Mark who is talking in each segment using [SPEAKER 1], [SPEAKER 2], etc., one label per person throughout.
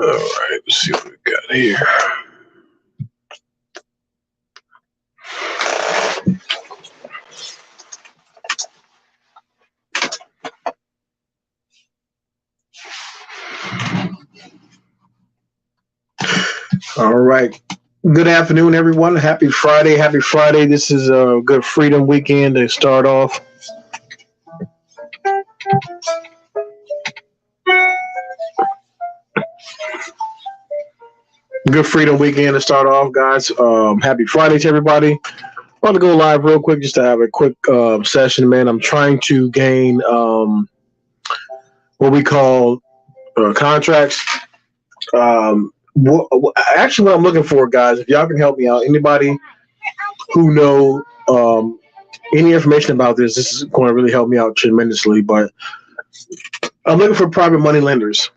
[SPEAKER 1] All right, let's see what we got here. All right. Good afternoon, everyone. Happy Friday. Happy Friday. This is a good freedom weekend to start off. Good freedom weekend to start off, guys. Happy Friday to everybody. I want to go live real quick just to have a quick session, man. I'm trying to gain what we call contracts. Actually, what I'm looking for, guys, if y'all can help me out, anybody who know any information about this is going to really help me out tremendously. But I'm looking for private money lenders,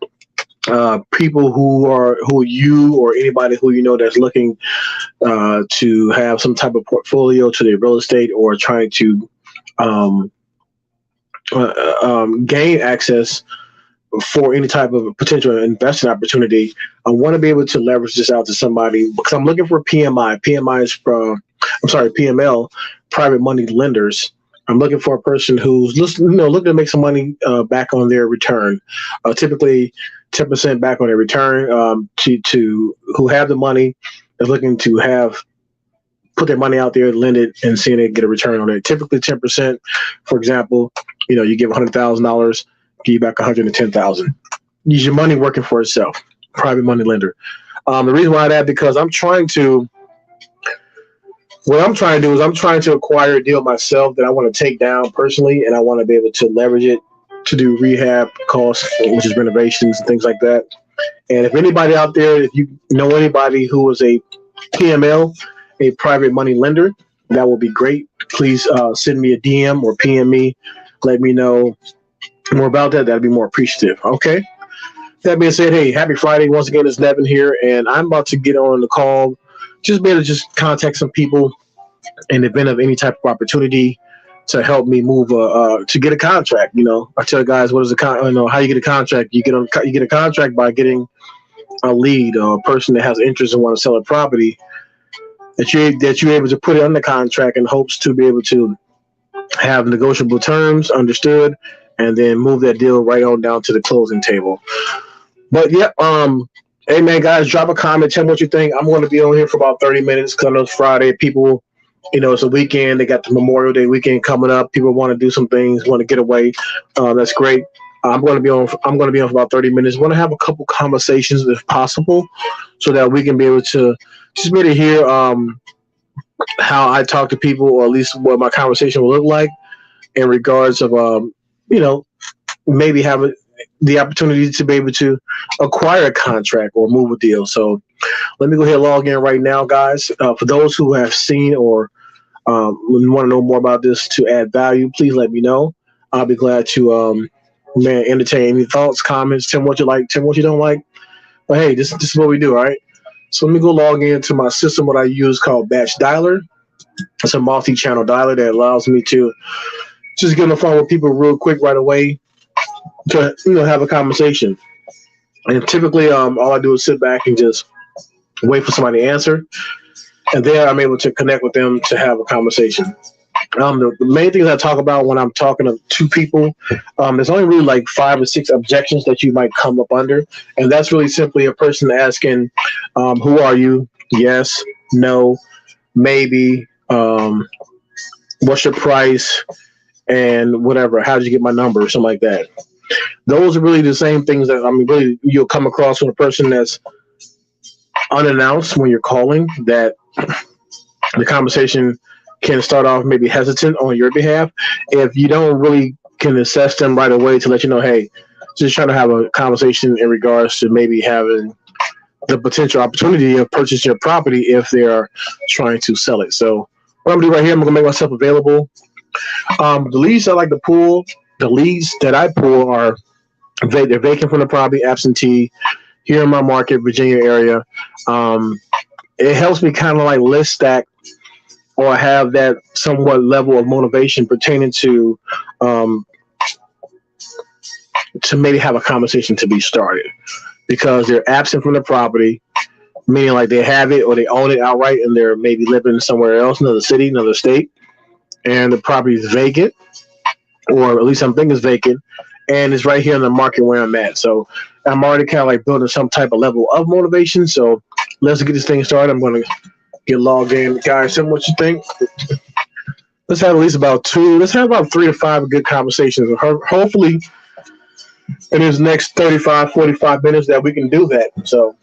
[SPEAKER 1] people who you or anybody who you know that's looking to have some type of portfolio to their real estate or trying to gain access for any type of potential investment opportunity. I want to be able to leverage this out to somebody because I'm looking for PMI. PMI is PML, private money lenders. I'm looking for a person who's looking to make some money back on their return. Typically, 10% back on their return. To who have the money, is looking to put their money out there, lend it, and seeing it get a return on it. Typically, 10%. For example, you give $100,000. Give you back 110,000. Use your money working for itself. Private money lender. The reason why that because I'm trying to acquire a deal myself that I want to take down personally, and I want to be able to leverage it to do rehab costs, which is renovations and things like that. And if anybody out there, if you know anybody who is a PML, a private money lender, that would be great. Please send me a DM or PM me. Let me know more about that. That'd be more appreciative. Okay. That being said, hey, happy Friday. Once again, it's Nevin here, and I'm about to get on the call. Just be able to just contact some people in the event of any type of opportunity to help me move to get a contract. I tell guys, what is how you get a contract? You get a contract by getting a lead or a person that has interest and want to sell a property that you're able to put it under contract in hopes to be able to have negotiable terms understood, and then move that deal right on down to the closing table. But yeah, hey man, guys, drop a comment, tell me what you think. I'm going to be on here for about 30 minutes because I know it's Friday. People, it's a weekend. They got the Memorial Day weekend coming up. People want to do some things, want to get away. That's great. I'm going to be on for about 30 minutes. Want to have a couple conversations if possible, so that we can be able to just be able to hear how I talk to people, or at least what my conversation will look like in regards of maybe have the opportunity to be able to acquire a contract or move a deal. So let me go ahead and log in right now, guys. For those who have seen or want to know more about this to add value, please let me know. I'll be glad to entertain any thoughts, comments, tell me what you like, tell me what you don't like. But hey, this is what we do, all right? So let me go log into my system, what I use called Batch Dialer. It's a multi-channel dialer that allows me to just get on the phone with people real quick right away to have a conversation. And typically, all I do is sit back and just wait for somebody to answer, and then I'm able to connect with them to have a conversation. The main things I talk about when I'm talking to two people, there's only really like 5 or 6 objections that you might come up under, and that's really simply a person asking, "Who are you?" Yes, no, maybe. What's your price? And whatever. How did you get my number? Something like that. Those are really the same things that really you'll come across with a person that's unannounced when you're calling. That the conversation can start off maybe hesitant on your behalf if you don't really can assess them right away to let you know, hey, just trying to have a conversation in regards to maybe having the potential opportunity of purchasing your property if they are trying to sell it. So what I'm gonna do right here, I'm gonna make myself available. The leads I like to pull, the leads that I pull are they're vacant from the property, absentee, here in my market, Virginia area. It helps me kind of like list stack or have that somewhat level of motivation pertaining to maybe have a conversation to be started. because they're absent from the property, meaning like they have it or they own it outright and they're maybe living somewhere else, another city, another state, and the property is vacant, or at least something is vacant, and it's right here in the market where I'm at. So I'm already kind of like building some type of level of motivation. So let's get this thing started. I'm going to get logged in. Guys, tell me what you think. Let's have at least about 3 to 5 good conversations. Hopefully in this next 35, 45 minutes that we can do that. So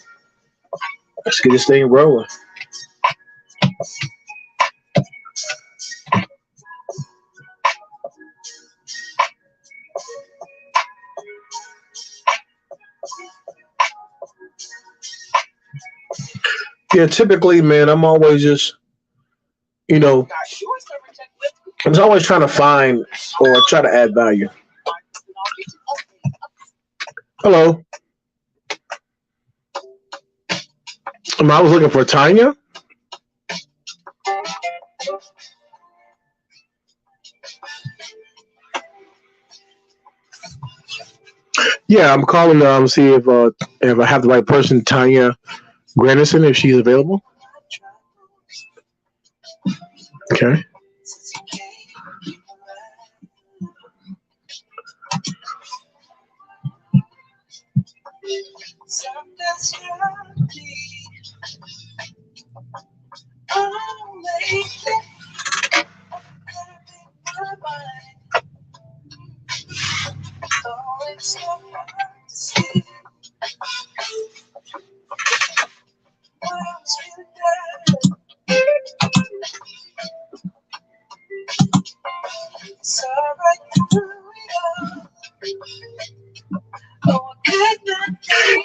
[SPEAKER 1] let's get this thing rolling. Yeah, typically, man, I'm always just, I'm always trying to find or try to add value. Hello. I was looking for Tanya. Yeah, I'm calling to see if I have the right person, Tanya Granderson, if she's available. Okay.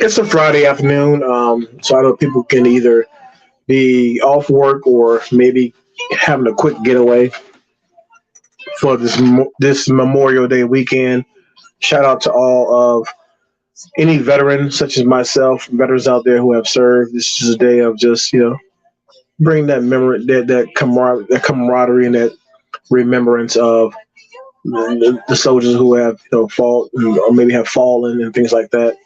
[SPEAKER 1] It's a Friday afternoon, so I know people can either be off work or maybe having a quick getaway for this Memorial Day weekend. Shout out to all of any veterans such as myself, veterans out there who have served. This is a day of just bring that memory, that camaraderie, and that remembrance of the soldiers who have fought or maybe have fallen and things like that.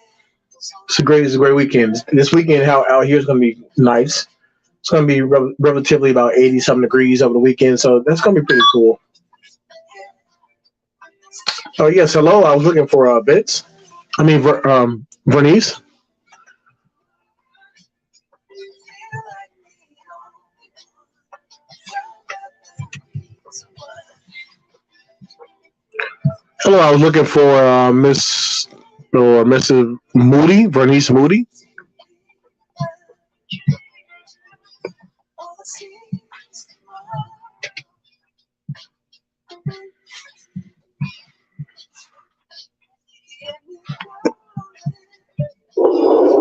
[SPEAKER 1] It's a great weekend. This weekend out here is going to be nice. It's going to be relatively about 80-something degrees over the weekend, so that's going to be pretty cool. Oh, yes, hello. I was looking for Vince. Vernice. Hello, I was looking for Miss or Mrs. Moody, Vernice Moody.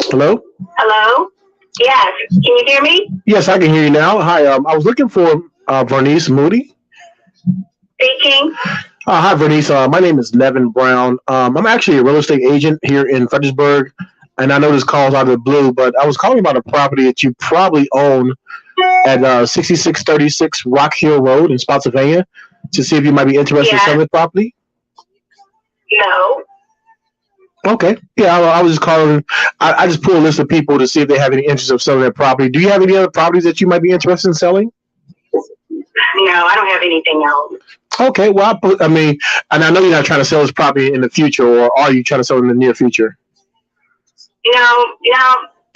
[SPEAKER 1] Hello?
[SPEAKER 2] Hello? Yes. Can you hear me?
[SPEAKER 1] Yes, I can hear you now. Hi, I was looking for Vernice Moody.
[SPEAKER 2] Speaking.
[SPEAKER 1] Hi, Vernice. My name is Nevin Brown. I'm actually a real estate agent here in Fredericksburg, and I know this call's out of the blue, but I was calling about a property that you probably own at 6636 Rock Hill Road in Spotsylvania to see if you might be interested in selling the property.
[SPEAKER 2] No.
[SPEAKER 1] Okay. Yeah, I was just calling. I just pull a list of people to see if they have any interest of selling their property. Do you have any other properties that you might be interested in selling?
[SPEAKER 2] No, I don't have anything else.
[SPEAKER 1] Okay. Well, and I know you're not trying to sell this property in the future, or are you trying to sell it in the near future?
[SPEAKER 2] No.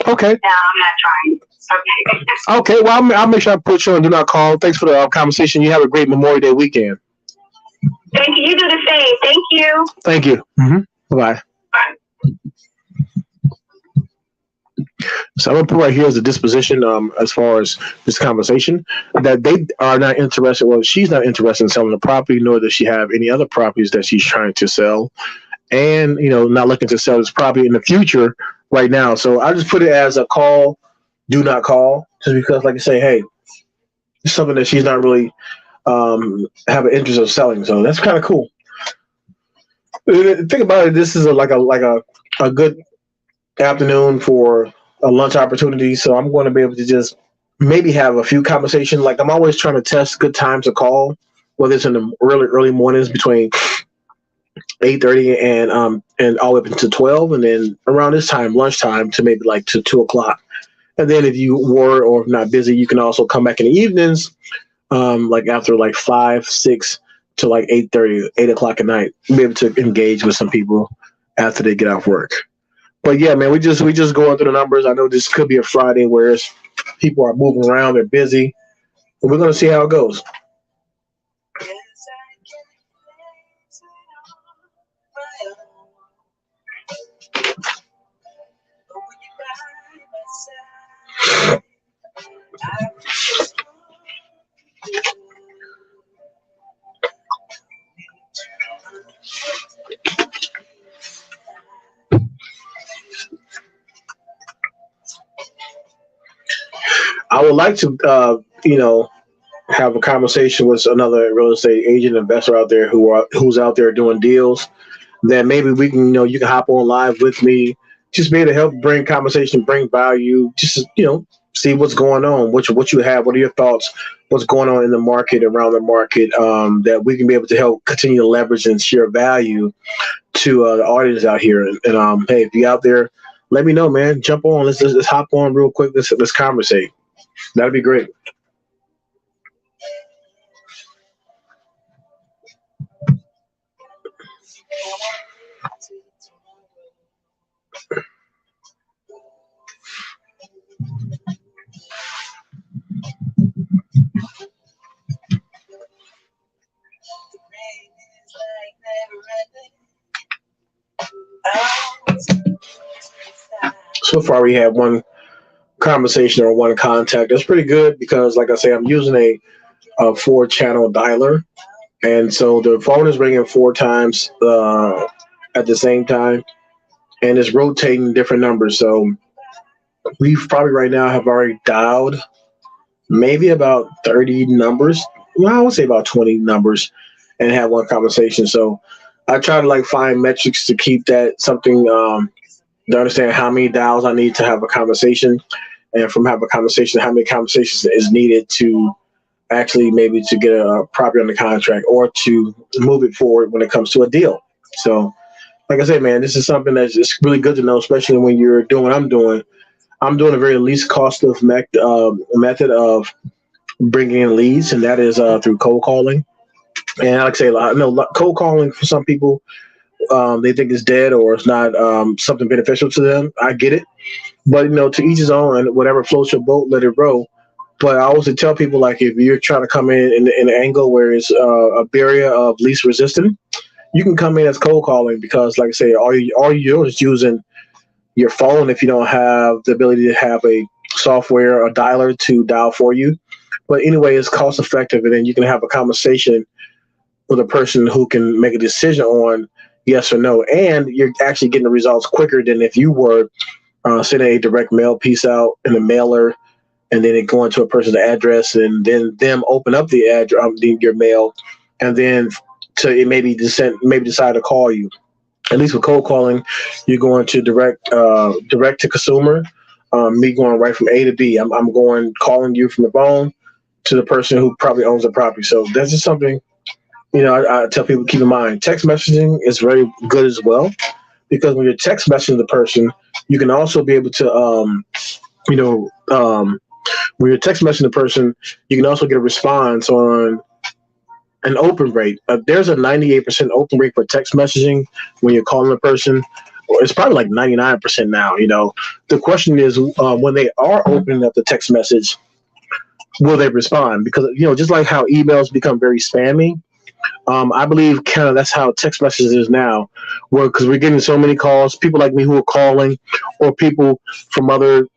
[SPEAKER 1] Okay.
[SPEAKER 2] No, I'm not trying. Okay.
[SPEAKER 1] Okay. Well, I'll make sure I put you on Do Not Call. Thanks for the conversation. You have a great Memorial Day weekend.
[SPEAKER 2] Thank you. You do the same. Thank you.
[SPEAKER 1] Thank you. Mm-hmm. Bye.
[SPEAKER 2] Bye.
[SPEAKER 1] So I'm gonna put right here as a disposition, as far as this conversation, that they are not interested. Well, she's not interested in selling the property, nor does she have any other properties that she's trying to sell, and not looking to sell this property in the future right now. So I just put it as a call, do not call, just because, like I say, hey, it's something that she's not really have an interest of selling. So that's kind of cool. Think about it. This is a good afternoon for a lunch opportunity. So I'm going to be able to just maybe have a few conversations. Like, I'm always trying to test good times to call, whether it's in the really early mornings between 8:30 and all the way up until 12, and then around this time, lunchtime, to maybe like to 2 o'clock. And then if you were or not busy, you can also come back in the evenings, like after like 5, 6 to like 8:30, 8 o'clock at night, be able to engage with some people after they get off work. But yeah, man, we just going through the numbers. I know this could be a Friday where people are moving around, they're busy, but we're gonna see how it goes. I would like to, have a conversation with another real estate agent investor out there who's out there doing deals. That maybe we can, you can hop on live with me, just be able to help bring conversation, bring value, just see what's going on, what you have, what are your thoughts, what's going on in the market, around the market, that we can be able to help continue to leverage and share value to the audience out here. And hey, if you out there, let me know, man. Jump on. Let's hop on real quick. Let's conversate. That'd be great. So far, we have one conversation or one contact. That's pretty good because, like I say, I'm using a 4-channel dialer, and so the phone is ringing 4 times at the same time, and it's rotating different numbers. So we probably right now have already dialed maybe about 30 numbers. Well, I would say about 20 numbers, and have one conversation. So I try to like find metrics to keep that something, to understand how many dials I need to have a conversation, and from have a conversation, how many conversations is needed to actually maybe to get a property on the contract or to move it forward when it comes to a deal. So, like I said, man, this is something that's just really good to know, especially when you're doing what I'm doing. I'm doing a very least cost of method of bringing in leads, and that is through cold calling. And like I say, I know cold calling for some people, they think it's dead or it's not something beneficial to them. I get it, but to each his own, and whatever floats your boat, let it roll. But I always tell people, like, if you're trying to come in an angle where it's a barrier of least resistance, you can come in as cold calling because, like I say, all you're doing is using your phone if you don't have the ability to have a software, a dialer to dial for you. But anyway, it's cost effective, and then you can have a conversation with a person who can make a decision on yes or no, and you're actually getting the results quicker than if you were sending a direct mail piece out in a mailer, and then it going to a person's address, and then them open up the address, your mail, and then to it maybe decide to call you. At least with cold calling, you're going to direct to consumer. Me going right from A to B. I'm going calling you from the phone to the person who probably owns the property. So that's just something I tell people keep in mind. Text messaging is very good as well because when you're text messaging the person, you can also be able to when you're text messaging the person, you can also get a response on an open rate. There's a 98% open rate for text messaging when you're calling a person. It's probably like 99% now. The question is when they are opening up the text message, will they respond? Because just like how emails become very spammy, I believe kind of that's how text messages is now, where because we're getting so many calls, people like me who are calling, or people from other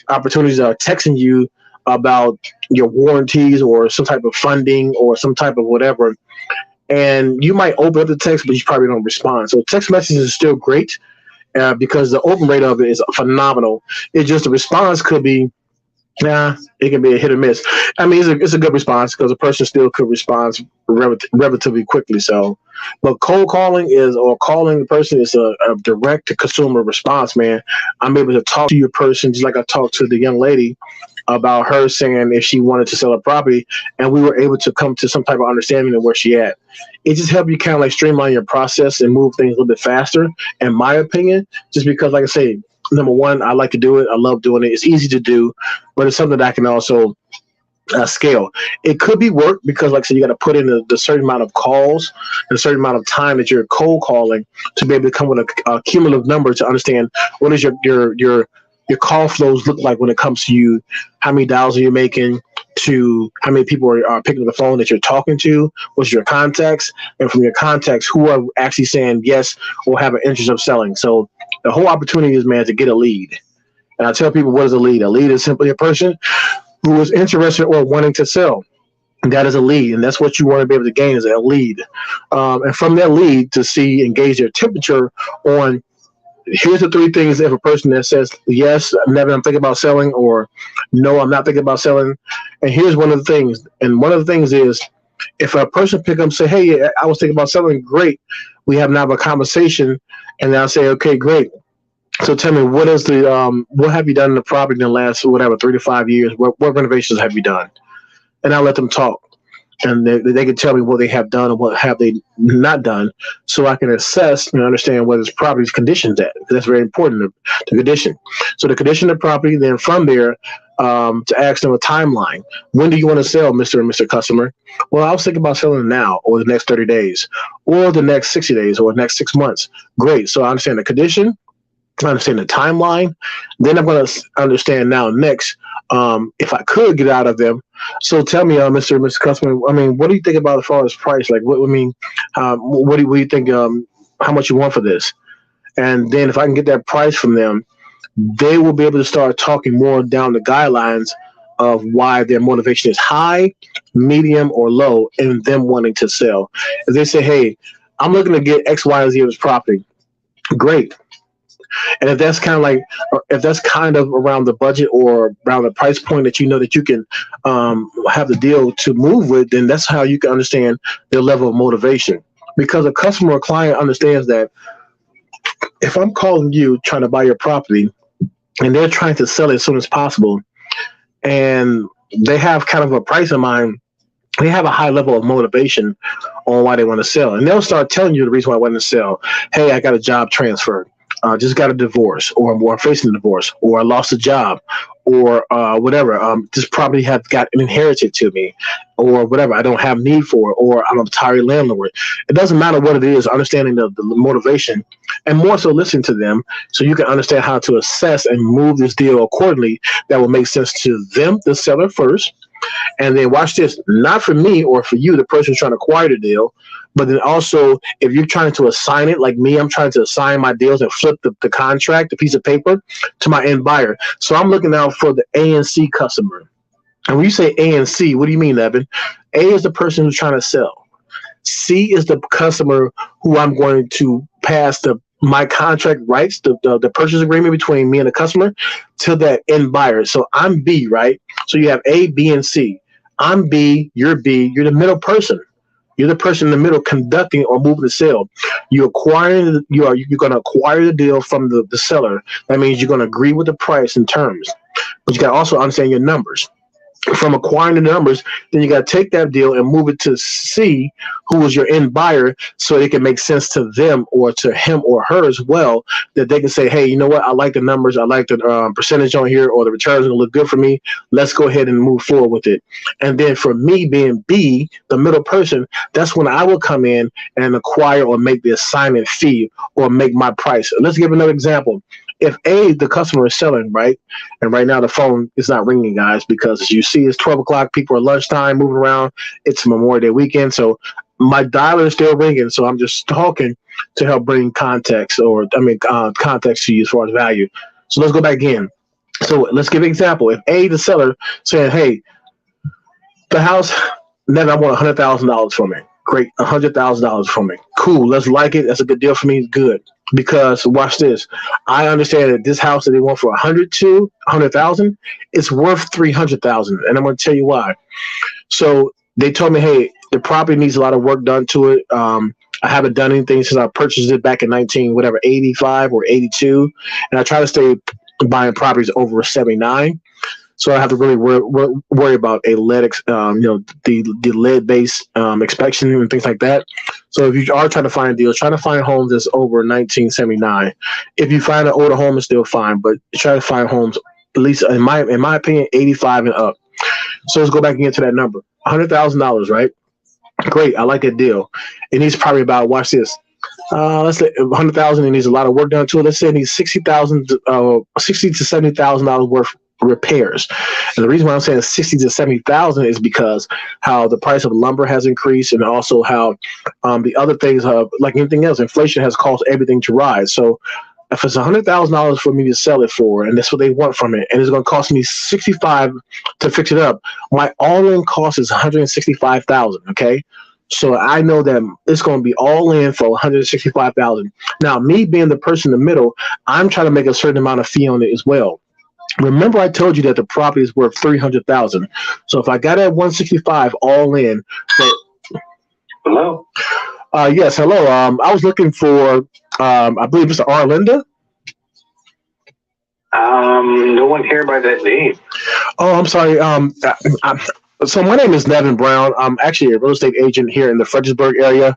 [SPEAKER 1] opportunities are texting you about your warranties or some type of funding or some type of whatever, and you might open up the text, but you probably don't respond. So text messages is still great because the open rate of it is phenomenal. It's just the response could be it can be a hit or miss. I mean, it's a good response because a person still could respond relatively quickly. So, but cold calling or calling the person is a direct to consumer response, man. I'm able to talk to your person just like I talked to the young lady about her saying if she wanted to sell a property, and we were able to come to some type of understanding of where she at. It just helped you kind of like streamline your process and move things a little bit faster, in my opinion, just because, like I say, number one, I like to do it. I love doing it. It's easy to do, but it's something that I can also scale. It could be work because, like I said, you got to put in the certain amount of calls and a certain amount of time that you're cold calling to be able to come with a cumulative number to understand what is your call flows look like when it comes to you, how many dials are you making, to how many people are picking up the phone that you're talking to, what's your contacts, and from your contacts, who are actually saying yes or have an interest of selling. So the whole opportunity is, man, to get a lead. And I tell people, what is a lead? A lead is simply a person who is interested or wanting to sell. That is a lead, and that's what you want to be able to gain is a lead. And from that lead to see and gauge their temperature on, here's the three things if a person that says, yes, never, I'm thinking about selling, or no, I'm not thinking about selling. And here's one of the things. And one of the things is, if a person pick up and say, hey, I was thinking about selling, great. We have now a conversation, and I'll say, okay, great. So tell me, what is what have you done in the property in the last, whatever, 3 to 5 years? What renovations have you done? And I'll let them talk. And they can tell me what they have done and what have they not done, so I can assess and understand what this property's condition's at. That's very important, the condition. So the condition of the property, then from there, to ask them a timeline. When do you want to sell, Mr. and Mr. Customer? Well, I was thinking about selling now, or the next 30 days, or the next 60 days, or the next 6 months. Great. So I understand the condition. I understand the timeline. Then I'm going to understand now next, if I could get out of them. So tell me, Mr. and Mr. Customer, I mean, what do you think about as far as price? Like, what do you think, how much you want for this? And then if I can get that price from them, they will be able to start talking more down the guidelines of why their motivation is high, medium, or low in them wanting to sell. If they say, hey, I'm looking to get X, Y, and Z of this property, great. And if that's kind of like, if that's kind of around the budget or around the price point that you know that you can have the deal to move with, then that's how you can understand their level of motivation. Because a customer or client understands that if I'm calling you trying to buy your property and they're trying to sell it as soon as possible, and they have kind of a price in mind, they have a high level of motivation on why they want to sell. And they'll start telling you the reason why I want to sell. Hey, I got a job transfer. Just got a divorce, or I'm facing a divorce, or I lost a job, or whatever. This property has gotten inherited to me, or whatever. I don't have need for it, or I'm a retired landlord. It doesn't matter what it is. Understanding the motivation, and more so listening to them, so you can understand how to assess and move this deal accordingly. That will make sense to them, the seller first. And then watch this, not for me or for you, the person who's trying to acquire the deal, but then also if you're trying to assign it, like me, I'm trying to assign my deals and flip the contract, the piece of paper, to my end buyer. So I'm looking out for the A and C customer. And when you say A and C, what do you mean, Evan? A is the person who's trying to sell. C is the customer who I'm going to pass my contract rights, the purchase agreement between me and the customer, to that end buyer. So I'm B, right? So you have A, B, and C. I'm B, you're the middle person. You're the person in the middle conducting or moving the sale. You're going to acquire the deal from the seller. That means you're going to agree with the price and terms. But you got to also understand your numbers. From acquiring the numbers, then you got to take that deal and move it to C, who is your end buyer, so it can make sense to them or to him or her as well, that they can say, hey, you know what? I like the numbers. I like the percentage on here, or the returns going to look good for me. Let's go ahead and move forward with it. And then for me being B, the middle person, that's when I will come in and acquire or make the assignment fee or make my price. Let's give another example. If A, the customer is selling, right? And right now the phone is not ringing, guys, because as you see, it's 12 o'clock. People are lunchtime, moving around. It's Memorial Day weekend. So my dialer is still ringing. So I'm just talking to help bring context context to you as far as value. So let's go back again. So let's give an example. If A, the seller, saying, hey, the house, then I want $100,000 from it. Great, $100,000 from me. Cool, let's like it. That's a good deal for me. Good. Because watch this. I understand that this house that they want for $100,000, it's worth $300,000, and I'm going to tell you why. So they told me, hey, the property needs a lot of work done to it. I haven't done anything since I purchased it back in 85 or 82, and I try to stay buying properties over 79. so I have to really worry about a lead, the lead based inspection and things like that. So if you are trying to find deals, try to find homes that's over 1979. If you find an older home, it's still fine, but try to find homes at least in my opinion 85 and up. So let's go back and get to that number, $100,000, right? Great, I like that deal. It needs probably about, watch this. Let's say 100,000. It needs a lot of work done to it. Let's say it needs 60,000, $60 to $70,000 worth repairs. And the reason why I'm saying 60 to 70,000 is because how the price of lumber has increased, and also how the other things, like anything else, inflation has caused everything to rise. So if it's $100,000 for me to sell it for, and that's what they want from it, and it's going to cost me 65 to fix it up, my all-in cost is 165,000. Okay. So I know that it's going to be all in for 165,000. Now, me being the person in the middle, I'm trying to make a certain amount of fee on it as well. Remember, I told you that the property is worth 300,000. So if I got it at 165 all in, so
[SPEAKER 3] hello.
[SPEAKER 1] Yes, hello. I was looking for, I believe Mr. Arlinda.
[SPEAKER 3] No one here by that name.
[SPEAKER 1] Oh, I'm sorry. So my name is Nevin Brown. I'm actually a real estate agent here in the Fredericksburg area,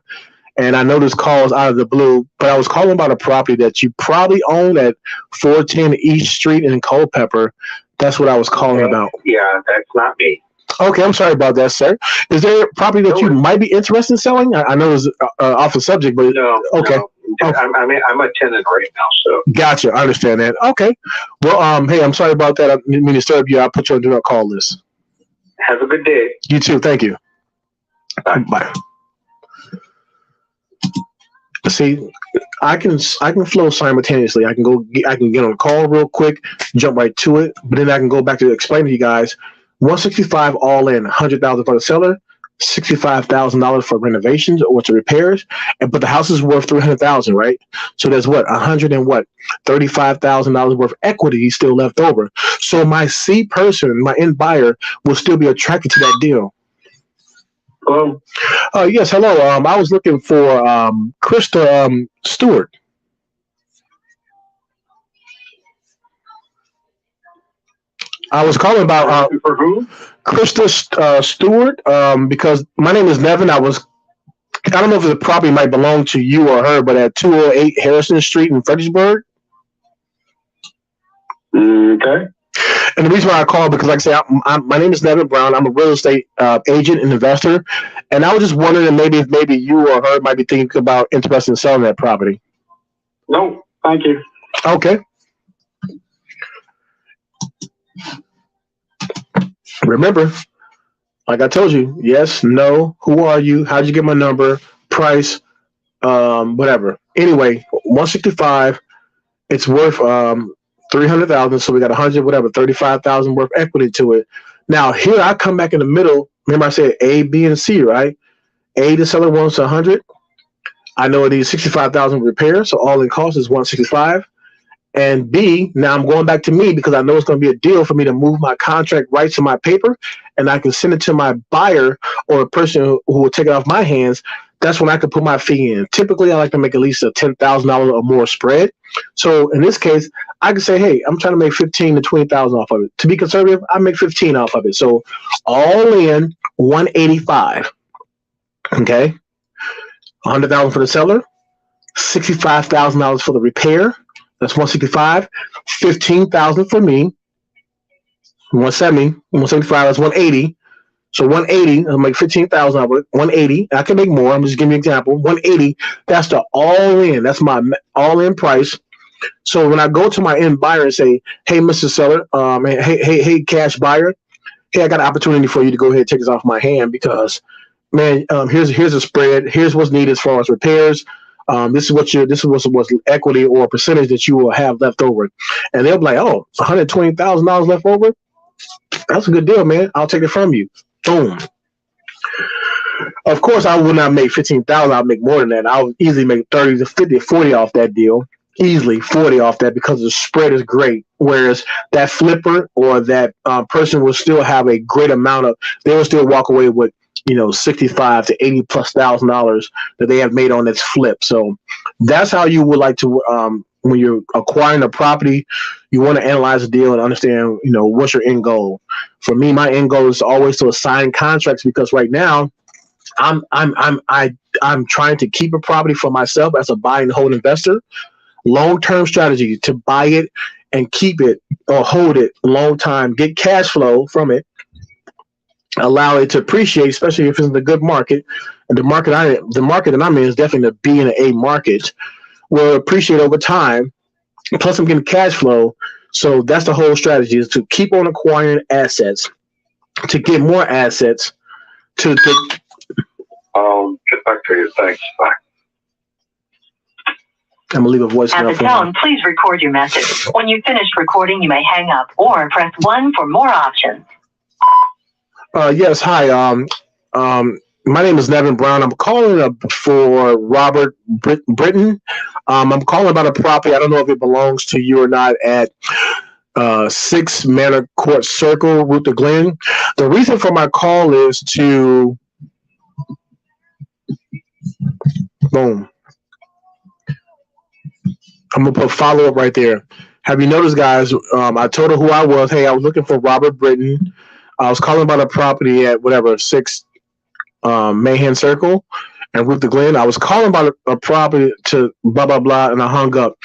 [SPEAKER 1] and I know this call is out of the blue, but I was calling about a property that you probably own at 410 East Street in Culpeper. That's what I was calling about.
[SPEAKER 3] Yeah, that's not me.
[SPEAKER 1] Okay, I'm sorry about that, sir. Is there a property that you might be interested in selling? I know it's off the subject, but
[SPEAKER 3] no.
[SPEAKER 1] Okay.
[SPEAKER 3] No. I'm a tenant right now, so.
[SPEAKER 1] Gotcha. I understand that. Okay. Well, hey, I'm sorry about that. I didn't mean to disturb you. I'll put you on do not call list.
[SPEAKER 3] Have a good day.
[SPEAKER 1] You too. Thank you. Bye. See, I can flow simultaneously. I can get on a call real quick, jump right to it, but then I can go back to explain to you guys 165 all in, 100,000 for the seller, $65,000 for renovations or to repairs, but the house is worth 300,000, right? So there's $35,000 worth of equity still left over. So my C person, my end buyer, will still be attracted to that deal.
[SPEAKER 3] Hello.
[SPEAKER 1] Yes, hello. I was looking for Krista Stewart. I was calling about
[SPEAKER 3] for who?
[SPEAKER 1] Krista Stewart, because my name is Nevin. I don't know if the property might belong to you or her, but at 208 Harrison Street in Fredericksburg.
[SPEAKER 3] Okay.
[SPEAKER 1] And the reason why I called, because like I say, my name is Nevin Brown. I'm a real estate agent and investor, and I was just wondering if maybe you or her might be thinking about interested in selling that property.
[SPEAKER 3] No, thank you.
[SPEAKER 1] Okay. Remember, like I told you, yes, no, who are you? How'd you get my number? Price, whatever. Anyway, 165. It's worth 300,000. So we got 35,000 worth equity to it. Now here I come back in the middle. Remember I said A, B, and C, right? A, the seller wants 100. I know it needs 65,000 repairs, so all in cost is 165. And B, now I'm going back to me because I know it's going to be a deal for me to move my contract rights to my paper, and I can send it to my buyer or a person who will take it off my hands. That's when I can put my fee in. Typically, I like to make at least a $10,000 or more spread. So in this case, I can say, hey, I'm trying to make 15 to 20,000 off of it. To be conservative, I make 15 off of it. So all in 185. Okay, 100,000 for the seller, $65,000 for the repair. That's 165. 15,000 for me. 170. 175. That's 180. So 180. I'll make 15,000 of it. 180. I can make more. I'm just giving you an example. 180. That's the all in. That's my all in price. So when I go to my end buyer and say, "Hey, Mr. Seller, hey, cash buyer, hey, I got an opportunity for you to go ahead and take this off my hand because, man, here's a spread. Here's what's needed as far as repairs. This is what's equity or percentage that you will have left over," and they'll be like, "Oh, it's $120,000 left over. That's a good deal, man. I'll take it from you." Boom. Of course, I would not make 15,000. I'll make more than that. I'll easily make 30 to 50, 40 off that deal. Easily 40 off that because the spread is great. Whereas that flipper or that person will still have a great amount of. They will still walk away with 65 to 80+ thousand dollars that they have made on this flip. So that's how you would like to when you're acquiring a property, you want to analyze the deal and understand, what's your end goal. For me, my end goal is always to assign contracts, because right now I'm trying to keep a property for myself as a buy and hold investor. Long-term strategy to buy it and keep it or hold it a long time, get cash flow from it, allow it to appreciate, especially if it's in a good market. And the market that I'm in is definitely the B and the A market, will appreciate over time. Plus, I'm getting cash flow. So that's the whole strategy, is to keep on acquiring assets, to get more assets.
[SPEAKER 3] I'll get back to you. Thanks. Bye.
[SPEAKER 1] I'm gonna leave a voicemail.
[SPEAKER 4] At the tone, please record your message. When you've finished recording, you may hang up or press 1 for more options.
[SPEAKER 1] Yes, hi. My name is Nevin Brown. I'm calling up for Robert Britton. I'm calling about a property. I don't know if it belongs to you or not, at 6 Manor Court Circle, Route to Glen. The reason for my call is to boom. I'm gonna put follow up right there. Have you noticed, guys? I told her who I was. Hey, I was looking for Robert Britton. I was calling about a property at 6 Mahan Circle and Route to Glen. I was calling about a property to blah blah blah, and I hung up.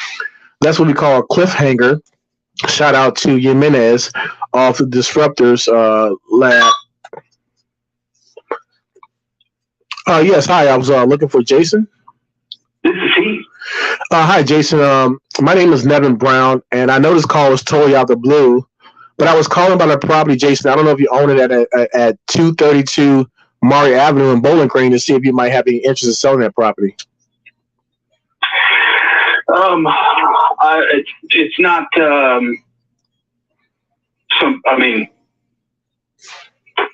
[SPEAKER 1] That's what we call a cliffhanger. Shout out to Jimenez of the Disruptors Lab. Yes, hi. I was looking for Jason.
[SPEAKER 3] This is he.
[SPEAKER 1] Hi, Jason. My name is Nevin Brown, and I know this call was totally out the blue, but I was calling about a property, Jason. I don't know if you own it at 232 Maury Avenue in Bowling Green, to see if you might have any interest in selling that property.
[SPEAKER 3] It's not.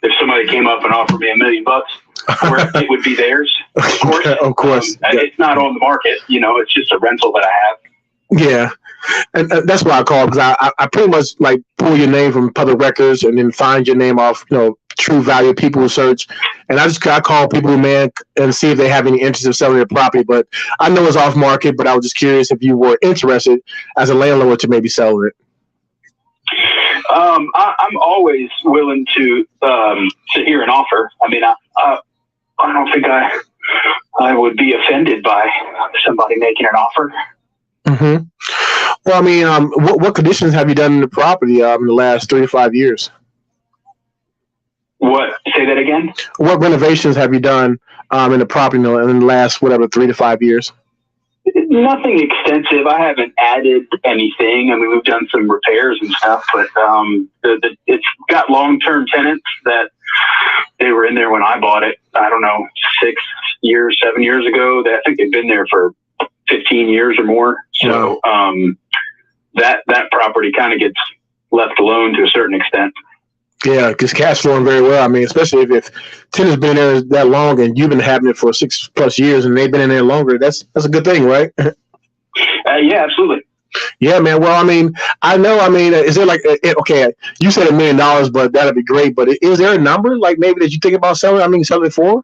[SPEAKER 3] If somebody came up and offered me $1 million, it would be theirs. Of course.
[SPEAKER 1] Of course.
[SPEAKER 3] It's not on the market. It's just a rental that I have.
[SPEAKER 1] Yeah, and that's why I called, because I pretty much pull your name from public records and then find your name off True Value People Search, and I call people, man, and see if they have any interest in selling their property. But I know it's off market, but I was just curious if you were interested as a landlord to maybe sell it.
[SPEAKER 3] I'm always willing to hear an offer. I mean, I don't think I would be offended by somebody making an offer.
[SPEAKER 1] Mm-hmm. Well, I mean, what conditions have you done in the property in the last 3 to 5 years?
[SPEAKER 3] What? Say that again?
[SPEAKER 1] What renovations have you done in the property in the last 3 to 5 years?
[SPEAKER 3] Nothing extensive. I haven't added anything. I mean, we've done some repairs and stuff, but it's got long-term tenants that they were in there when I bought it. I don't know, 6 years, 7 years ago. I think they've been there for 15 years or more. So that property kind of gets left alone to a certain extent.
[SPEAKER 1] Yeah, because cash flowing very well. I mean, especially if tenants been there that long and you've been having it for 6+ years and they've been in there longer, that's a good thing, right?
[SPEAKER 3] Yeah, absolutely.
[SPEAKER 1] Yeah, man. Well, I mean, is there okay, you said $1 million, but that'd be great. But is there a number maybe that you think about selling? Selling it for?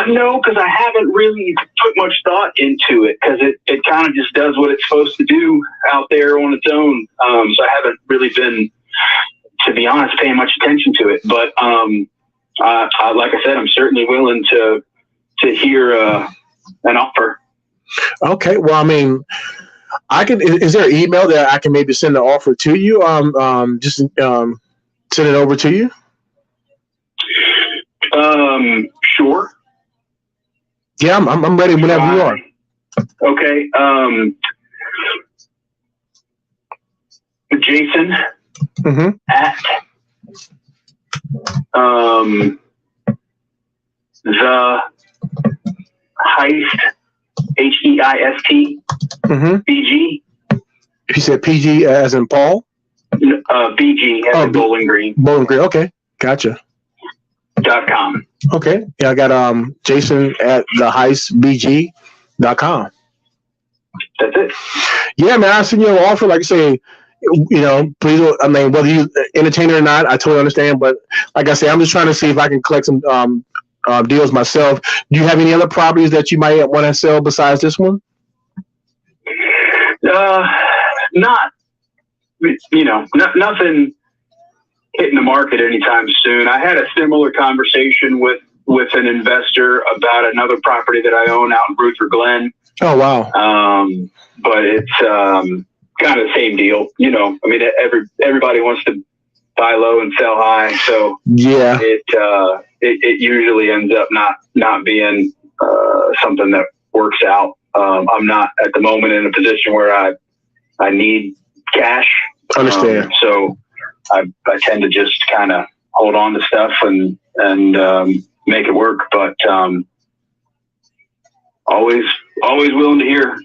[SPEAKER 3] No, because I haven't really put much thought into it, because it kind of just does what it's supposed to do out there on its own. So I haven't really been, to be honest, paying much attention to it. But like I said, I'm certainly willing to hear an offer.
[SPEAKER 1] Okay. Well, I mean, is there an email that I can maybe send the offer to you? Just send it over to you.
[SPEAKER 3] Sure.
[SPEAKER 1] Yeah, I'm ready whenever you are.
[SPEAKER 3] Okay. Jason at the Heist HEIST BG.
[SPEAKER 1] You said PG as in Paul?
[SPEAKER 3] BG as in Bowling Green.
[SPEAKER 1] Bowling Green. Okay, gotcha.
[SPEAKER 3] .com.
[SPEAKER 1] Okay. Yeah, I got Jason at theheistbg.com.
[SPEAKER 3] That's it.
[SPEAKER 1] Yeah, man, I send you an offer. Like I say, please. I mean, whether you entertain it or not, I totally understand. But like I say, I'm just trying to see if I can collect some deals myself. Do you have any other properties that you might want to sell besides this one?
[SPEAKER 3] Not, nothing hitting the market anytime soon. I had a similar conversation with an investor about another property that I own out in Ruther Glen.
[SPEAKER 1] Oh, wow.
[SPEAKER 3] But it's kind of the same deal. I mean, everybody wants to buy low and sell high. So
[SPEAKER 1] yeah,
[SPEAKER 3] it usually ends up not being something that works out. I'm not at the moment in a position where I need cash.
[SPEAKER 1] Understand.
[SPEAKER 3] So I tend to just kind of hold on to stuff and make it work. But always willing to hear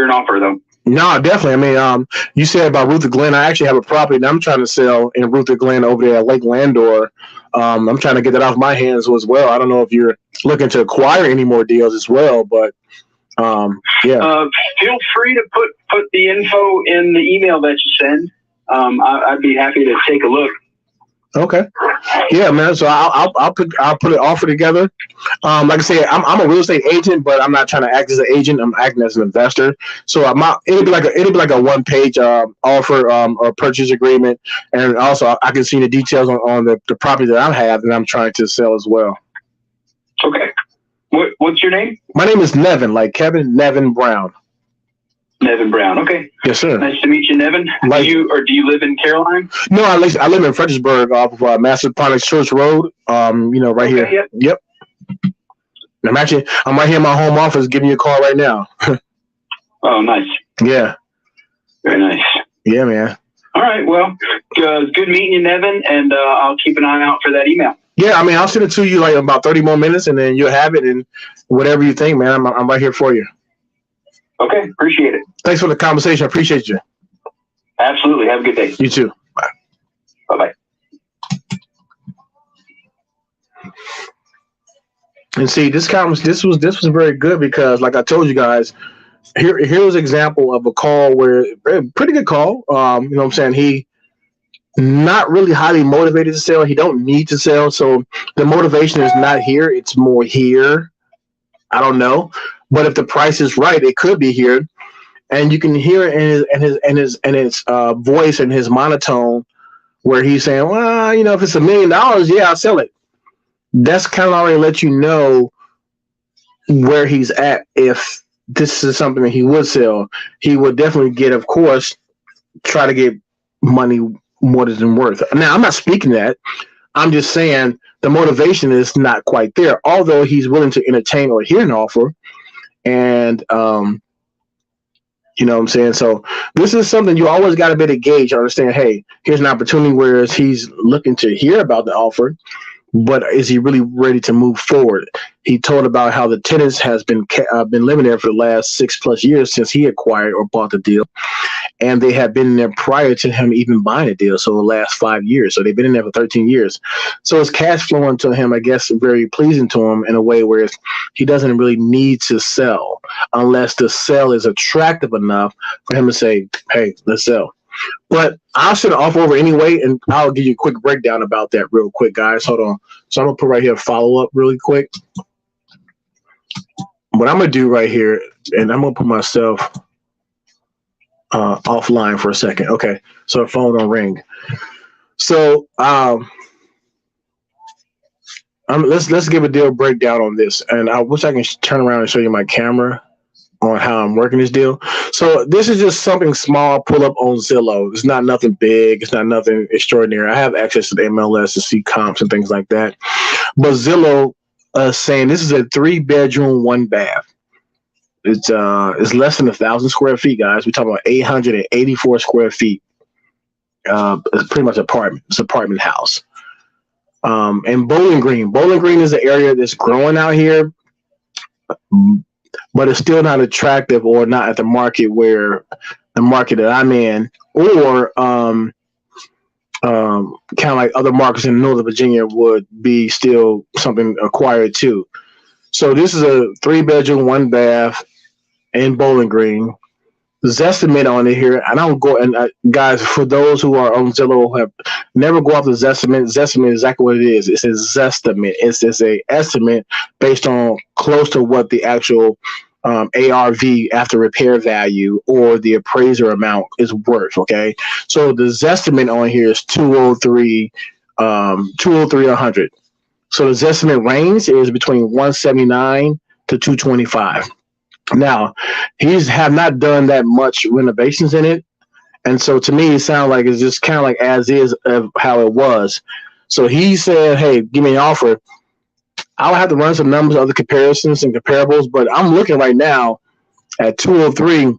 [SPEAKER 3] an offer, though.
[SPEAKER 1] No, definitely. I mean, you said about Ruther Glen. I actually have a property that I'm trying to sell in Ruther Glen over there at Lake Landor. I'm trying to get that off my hands as well. I don't know if you're looking to acquire any more deals as well, but yeah.
[SPEAKER 3] Feel free to put the info in the email that you send. I'd be happy to take a look.
[SPEAKER 1] Okay. Yeah, man. So I'll put an offer together. Like I said, I'm a real estate agent, but I'm not trying to act as an agent. I'm acting as an investor. So it'll be like a 1-page offer or purchase agreement, and also I can see the details on the property that I have that I'm trying to sell as well.
[SPEAKER 3] Okay. What's your name?
[SPEAKER 1] My name is Nevin, like Kevin Nevin Brown.
[SPEAKER 3] Nevin Brown. Okay.
[SPEAKER 1] Yes, sir.
[SPEAKER 3] Nice to meet you, Nevin. Do you live in Caroline?
[SPEAKER 1] No, I live in Fredericksburg off of Massaponax Church Road. Right here. Yep. I'm right here in my home office giving you a call right now.
[SPEAKER 3] Oh, nice.
[SPEAKER 1] Yeah.
[SPEAKER 3] Very nice.
[SPEAKER 1] Yeah, man.
[SPEAKER 3] All right. Well, good meeting you, Nevin, and I'll keep an eye out for that email.
[SPEAKER 1] Yeah, I mean, I'll send it to you like about 30 more minutes, and then you'll have it, and whatever you think, man, I'm right here for you.
[SPEAKER 3] Okay, appreciate it.
[SPEAKER 1] Thanks for the conversation. I appreciate you.
[SPEAKER 3] Absolutely. Have a good day.
[SPEAKER 1] You too. Bye.
[SPEAKER 3] Bye-bye.
[SPEAKER 1] And see, this was very good because, like I told you guys, here was an example of a call where pretty good call. You know what I'm saying? He not really highly motivated to sell. He don't need to sell, so the motivation is not here. It's more here. I don't know, but if the price is right, it could be here, and you can hear it in his voice and his monotone where he's saying, "Well, if it's $1 million, yeah, I'll sell it." That's kind of already let you know where he's at. If this is something that he would sell, he would definitely of course, try to get money more than worth. Now, I'm not speaking that. I'm just saying the motivation is not quite there, although he's willing to entertain or hear an offer. And, you know what I'm saying? So this is something you always got to be able to gauge or understand, hey, here's an opportunity where he's looking to hear about the offer, but is he really ready to move forward? He told about how the tenants has been living there for the last 6+ years since he acquired or bought the deal, and they have been there prior to him even buying the deal. So the last 5 years, so they've been in there for 13 years. So it's cash flowing to him, I guess, very pleasing to him in a way where he doesn't really need to sell unless the sell is attractive enough for him to say, "Hey, let's sell." But I'll send an offer over anyway, and I'll give you a quick breakdown about that real quick, guys. Hold on. So I'm going to put right here follow up really quick. What I'm going to do right here, and I'm going to put myself offline for a second. Okay, so the phone don't ring. So let's give a deal breakdown on this, and I wish I can turn around and show you my camera on how I'm working this deal. So this is just something small, pull up on Zillow. It's not nothing big. It's not nothing extraordinary. I have access to the MLS to see comps and things like that. But Zillow saying this is a 3-bedroom, 1-bath. It's less than 1,000 square feet, guys. We're talking about 884 square feet. It's pretty much apartment. It's an apartment house. And Bowling Green. Bowling Green is an area that's growing out here, but it's still not attractive or not at the market that I'm in, or kind of like other markets in Northern Virginia would be still something acquired too. So this is a 3-bedroom, 1-bath in Bowling Green. Zestimate on it here. I don't go, and guys, for those who are on Zillow, have never go off the Zestimate. Zestimate is exactly what it is. It's a Zestimate. It's a estimate based on close to what the actual ARV after repair value or the appraiser amount is worth. Okay, so the Zestimate on here is 203, 100. So the Zestimate range is between 179 to 225. Now, he's have not done that much renovations in it, and so to me, it sounds like it's just kind of like as is of how it was. So he said, "Hey, give me an offer." I'll have to run some numbers, other comparisons and comparables, but I'm looking right now at 203.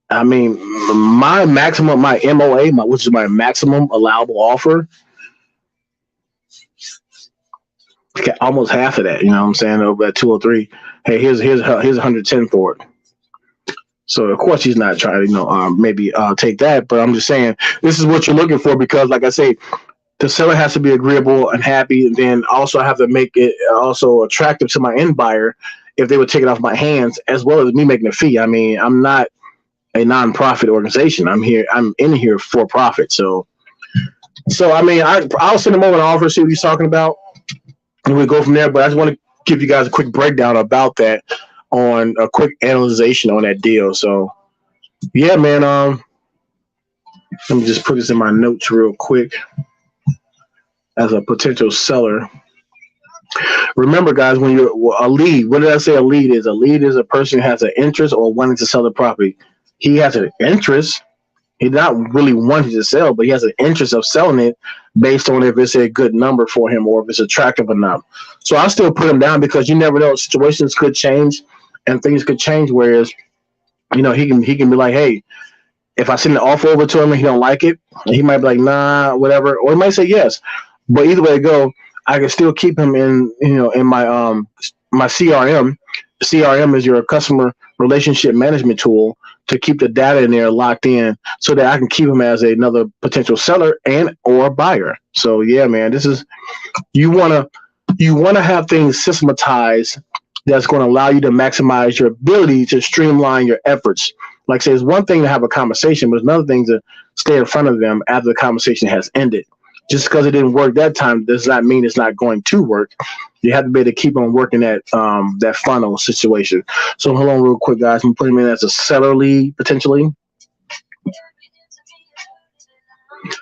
[SPEAKER 1] I mean, my maximum, my MOA, which is my maximum allowable offer, almost half of that. You know what I'm saying? Over at 203. Hey, here's 110 for it. So of course he's not trying to, maybe take that, but I'm just saying this is what you're looking for because, like I say, the seller has to be agreeable and happy, and then also I have to make it also attractive to my end buyer if they would take it off my hands, as well as me making a fee. I mean, I'm not a non-profit organization. I'm in here for profit. So I mean, I'll send him over an offer, see what he's talking about, and we'll go from there. But I just want to give you guys a quick breakdown about that, on a quick analyzation on that deal. So yeah, man. Let me just put this in my notes real quick. As a potential seller, remember, guys, when you're a lead, what did I say a lead is? A lead is a person who has an interest or wanting to sell the property. He has an interest. He's not really wanting to sell, but he has an interest of selling it based on if it's a good number for him or if it's attractive enough. So I still put him down because you never know. Situations could change and things could change. Whereas, he can be like, hey, if I send an offer over to him and he don't like it, he might be like, nah, whatever. Or he might say yes. But either way it go, I can still keep him in my my CRM. CRM is your customer relationship management tool to keep the data in there locked in, so that I can keep him as another potential seller and or buyer. So yeah, man, this is you wanna have things systematized that's going to allow you to maximize your ability to streamline your efforts. Like I say, it's one thing to have a conversation, but it's another thing to stay in front of them after the conversation has ended. Just because it didn't work that time does not mean it's not going to work. You have to be able to keep on working that funnel situation. So hold on real quick, guys. I'm putting him in as a seller lead potentially.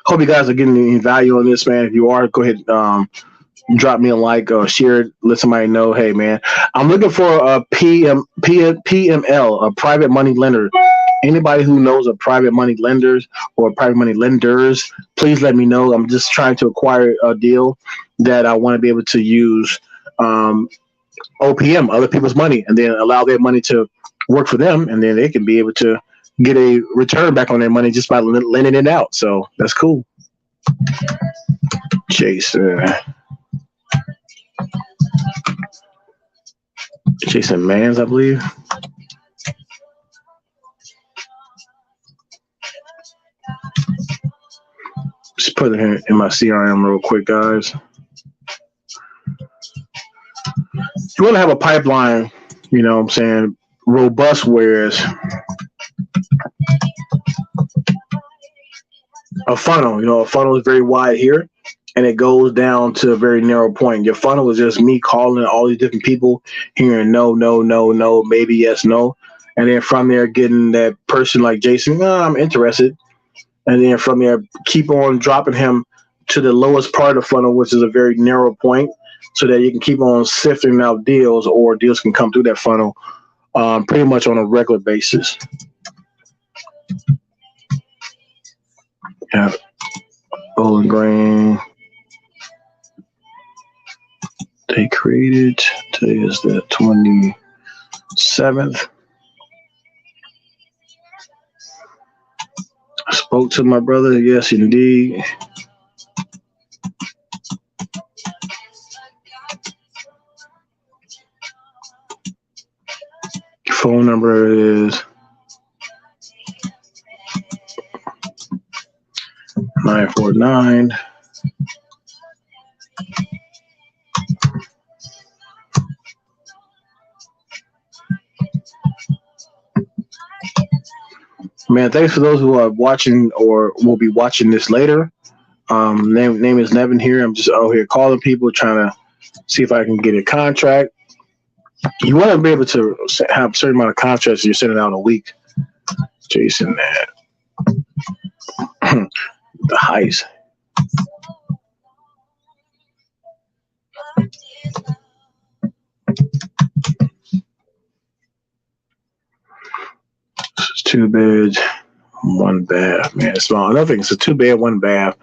[SPEAKER 1] Hope you guys are getting any value on this, man. If you are, go ahead, drop me a like or share it. Let somebody know, hey, man, I'm looking for a PML, a private money lender. Anybody who knows of private money lenders or private money lenders, please let me know. I'm just trying to acquire a deal that I want to be able to use OPM, other people's money, and then allow their money to work for them, and then they can be able to get a return back on their money just by lending it out. So that's cool. Jason Mans, I believe. Just put it in my CRM real quick, guys. You want to have a pipeline, you know what I'm saying, robust, whereas a funnel is very wide here, and it goes down to a very narrow point. Your funnel is just me calling all these different people, hearing no, maybe yes, no. And then from there, getting that person like Jason, I'm interested. And then from there, keep on dropping him to the lowest part of the funnel, which is a very narrow point, so that you can keep on sifting out deals, or deals can come through that funnel pretty much on a regular basis. Yeah. Bowling Green. They created. Today is the 27th. I spoke to my brother. Yes, indeed. Phone number is 949. Man, thanks for those who are watching or will be watching this later. Name is Nevin here. I'm just out here calling people, trying to see if I can get a contract. You want to be able to have a certain amount of contracts you're sending out a week. Jason, the heist. It's 2 beds, 1 bath. Man, it's small. Another thing, it's a 2 bed, 1 bath.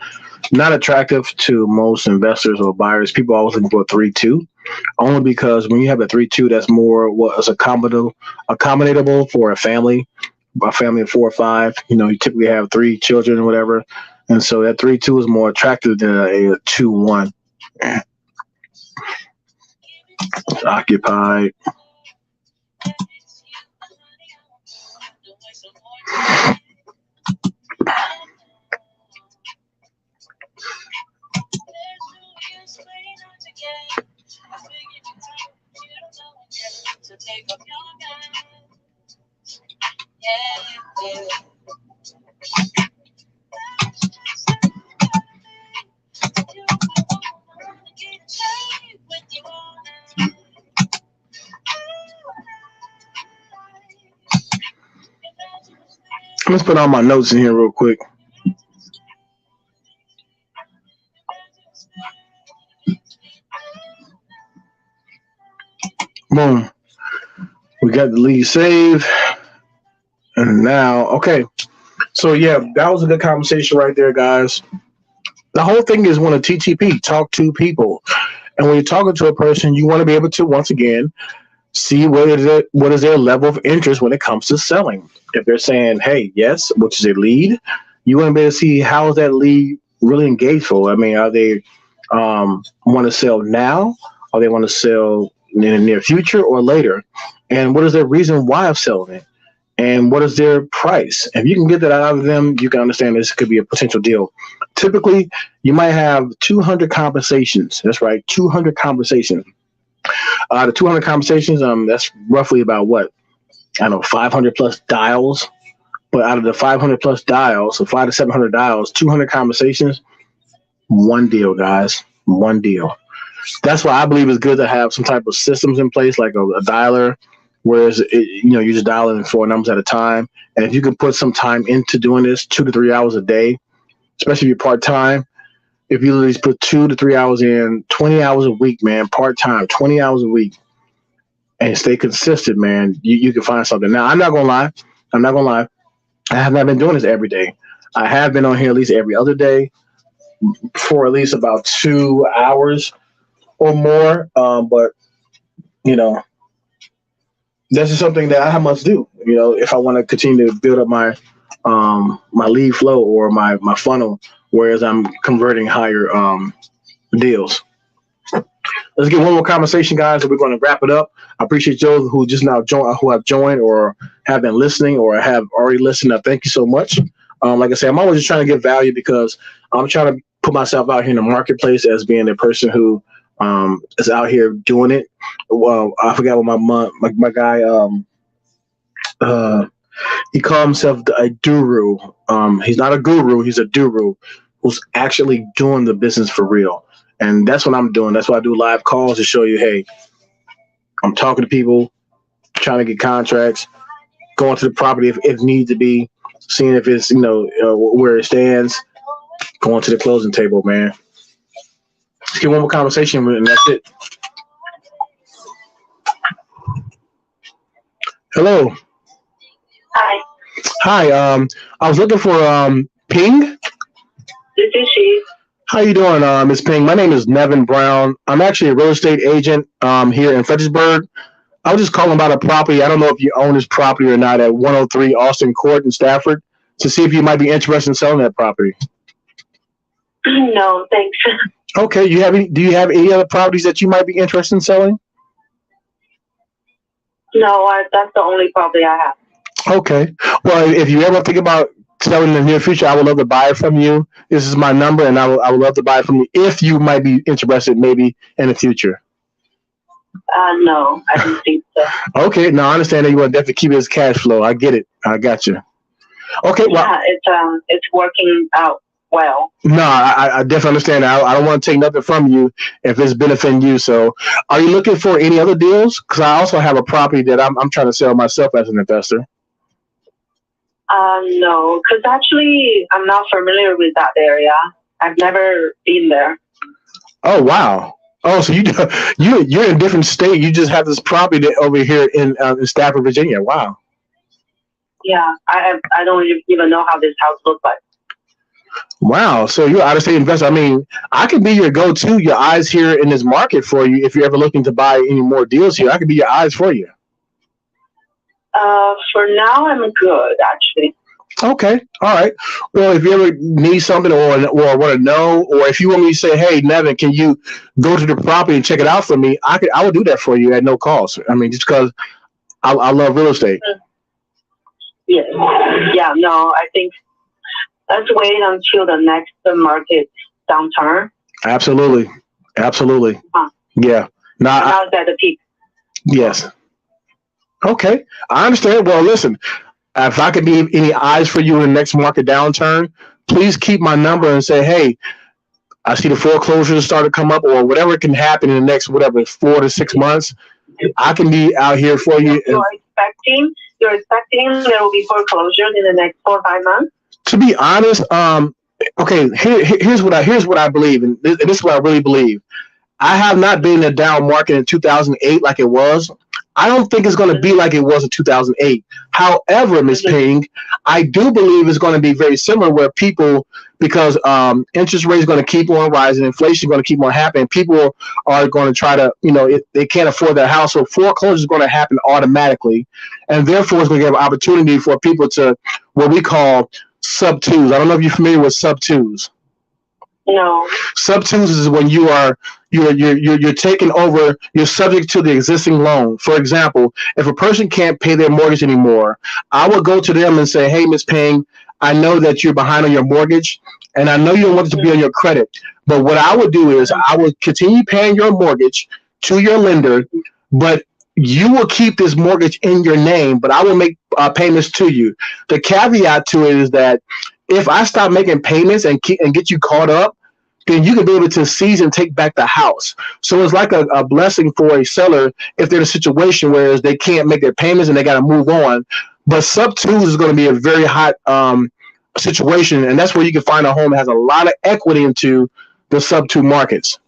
[SPEAKER 1] Not attractive to most investors or buyers. People are always looking for a 3-2, only because when you have a 3-2, that's more what is accommodatable for a family of 4 or 5. You typically have 3 children or whatever, and so that 3-2 is more attractive than a 2-1. It's occupied. Let's put all my notes in here real quick. Boom. We got the lead save. And now, okay. So, yeah, that was a good conversation right there, guys. The whole thing is when a TTP, talk to people. And when you're talking to a person, you want to be able to, once again, see what is their level of interest when it comes to selling. If they're saying, hey, yes, which is a lead, you want to be able to see how is that lead really engageful. I mean, are they want to sell now? Or they want to sell in the near future or later? And what is their reason why of selling it? And what is their price? If you can get that out of them, you can understand this could be a potential deal. Typically, you might have 200 conversations. That's right, 200 conversations. The 200 conversations, that's roughly about what? I don't know, 500 plus dials. But out of the 500 plus dials, so 500 to 700 dials, 200 conversations, 1 deal, guys, 1 deal. That's why I believe it's good to have some type of systems in place, like a dialer, whereas you just dial in 4 numbers at a time. And if you can put some time into doing this, 2 to 3 hours a day, especially if you're part-time, if you at least put 2 to 3 hours in, 20 hours a week, man, part-time, 20 hours a week, and stay consistent, man, you can find something. Now, I'm not going to lie. I have not been doing this every day. I have been on here at least every other day for at least about 2 hours or more. But, this is something that I must do, if I want to continue to build up my lead flow or my funnel, whereas I'm converting higher deals. Let's get one more conversation, guys, and we're going to wrap it up. I appreciate those who just now who have joined or have been listening or have already listened. I thank you so much. Like I said, I'm always just trying to give value because I'm trying to put myself out here in the marketplace as being a person who is out here doing it. Well, I forgot what my guy, he called himself a guru. He's not a guru, he's a guru who's actually doing the business for real. And that's what I'm doing. That's why I do live calls to show you, hey, I'm talking to people, trying to get contracts, going to the property if need to be, seeing if it's, where it stands, going to the closing table, man. Let's get one more conversation, and that's it. Hello.
[SPEAKER 2] Hi.
[SPEAKER 1] Hi. I was looking for Ping.
[SPEAKER 2] This is she.
[SPEAKER 1] How you doing, Ms. Ping? My name is Nevin Brown. I'm actually a real estate agent here in Fredericksburg. I was just calling about a property. I don't know if you own this property or not at 103 Austin Court in Stafford to see if you might be interested in selling that property.
[SPEAKER 2] No, thanks.
[SPEAKER 1] Okay. Do you have any other properties that you might be interested in selling?
[SPEAKER 2] No, that's the only property I have.
[SPEAKER 1] Okay. Well, if you ever think about selling in the near future, I would love to buy it from you. This is my number, and I would love to buy it from you if you might be interested maybe in the future.
[SPEAKER 2] No, I don't think so.
[SPEAKER 1] Okay. Now, I understand that you want to definitely keep it as cash flow. I get it. I got you. Okay. Well,
[SPEAKER 2] Yeah, it's working out well.
[SPEAKER 1] No, I definitely understand. I don't want to take nothing from you if it's benefiting you. So, are you looking for any other deals? Because I also have a property that I'm trying to sell myself as an investor.
[SPEAKER 2] No, because actually I'm not familiar with that area. I've never been there.
[SPEAKER 1] Oh wow! Oh, so you're in a different state. You just have this property over here in Stafford, Virginia. Wow.
[SPEAKER 2] Yeah, I don't even know how this house looks like.
[SPEAKER 1] Wow. So you're out of state investor. I mean, I could be your go-to, your eyes here in this market for you. If you're ever looking to buy any more deals here, I could be your eyes for you.
[SPEAKER 2] For now, I'm good, actually.
[SPEAKER 1] Okay. All right. Well, if you ever need something or want to know, or if you want me to say, hey, Nevin, can you go to the property and check it out for me? I would do that for you at no cost. I mean, just because I love real estate.
[SPEAKER 2] Yeah. Yeah. No, I think let's wait until the next market downturn.
[SPEAKER 1] Absolutely. Absolutely. Yeah.
[SPEAKER 2] Now it's at the peak.
[SPEAKER 1] Yes. Okay. I understand. Well, listen. If I could be any eyes for you in the next market downturn, please keep my number and say, hey, I see the foreclosures start to come up or whatever can happen in the next, 4 to 6 months. I can be out here for you.
[SPEAKER 2] You're expecting there will be foreclosures in the next 4 or 5 months?
[SPEAKER 1] To be honest, okay, here's what I believe, and this is what I really believe. I have not been in a down market in 2008 like it was. I don't think it's going to be like it was in 2008. However, Ms. Ping, I do believe it's going to be very similar where people, because interest rates are going to keep on rising, inflation is going to keep on happening, people are going to try to, if they can't afford their house, so foreclosure is going to happen automatically. And therefore, it's going to give an opportunity for people to what we call sub-twos. I don't know if you're familiar with sub-twos.
[SPEAKER 2] No.
[SPEAKER 1] Sub-twos is when you're taking over, you're subject to the existing loan. For example, if a person can't pay their mortgage anymore, I will go to them and say, hey, Ms. Ping, I know that you're behind on your mortgage, and I know you don't want it to be on your credit. But what I would do is I would continue paying your mortgage to your lender, but you will keep this mortgage in your name, but I will make payments to you. The caveat to it is that if I stop making payments and get you caught up, then you can be able to seize and take back the house. So it's like a blessing for a seller if they're in a situation where they can't make their payments and they got to move on. But sub-twos is going to be a very hot situation, and that's where you can find a home that has a lot of equity into the sub-two markets.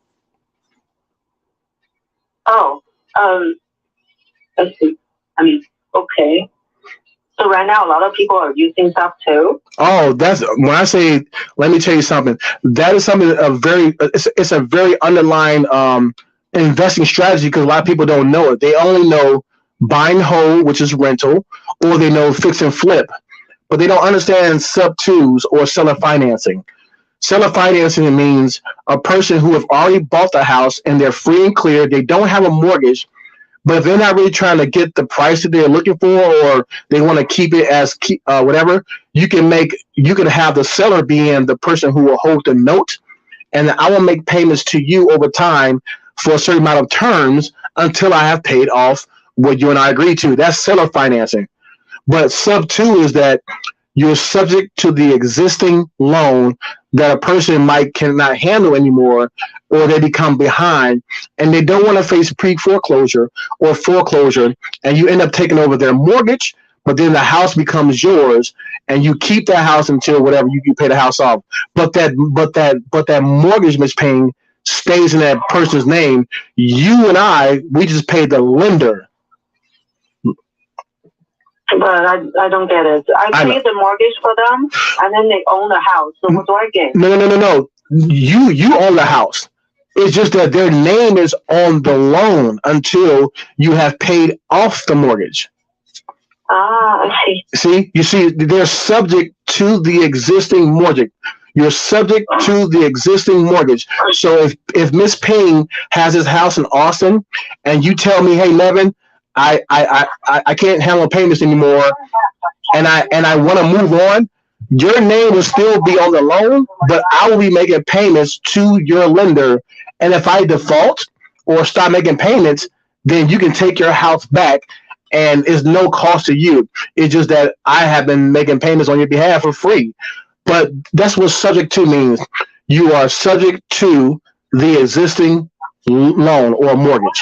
[SPEAKER 2] Oh, let's see. I mean, okay. So right now, a lot of people are using sub-two. Oh,
[SPEAKER 1] that's when I say. Let me tell you something. That is something it's a very underlying investing strategy because a lot of people don't know it. They only know buy and hold, which is rental, or they know fix and flip, but they don't understand sub-twos or seller financing. Seller financing means a person who have already bought the house and they're free and clear. They don't have a mortgage. But if they're not really trying to get the price that they're looking for, or they want to keep it as whatever, you can have the seller being the person who will hold the note, and I will make payments to you over time for a certain amount of terms until I have paid off what you and I agreed to. That's seller financing. But sub-two is that you're subject to the existing loan that a person cannot handle anymore, or they become behind and they don't want to face pre-foreclosure or foreclosure, and you end up taking over their mortgage, but then the house becomes yours and you keep that house until whatever you pay the house off. But that mortgage, Ms. Ping, stays in that person's name. You and we just paid the lender.
[SPEAKER 2] But I don't get it. I paid the mortgage for them, and then they own the house. So what do I get?
[SPEAKER 1] No. You own the house. It's just that their name is on the loan until you have paid off the mortgage.
[SPEAKER 2] I see.
[SPEAKER 1] You see, they're subject to the existing mortgage. You're subject to the existing mortgage. So if Miss Ping has his house in Austin, and you tell me, hey, Nevin, I can't handle payments anymore, and I want to move on, your name will still be on the loan, but I will be making payments to your lender. And if I default or stop making payments, then you can take your house back, and it's no cost to you. It's just that I have been making payments on your behalf for free. But that's what subject to means. You are subject to the existing loan or mortgage.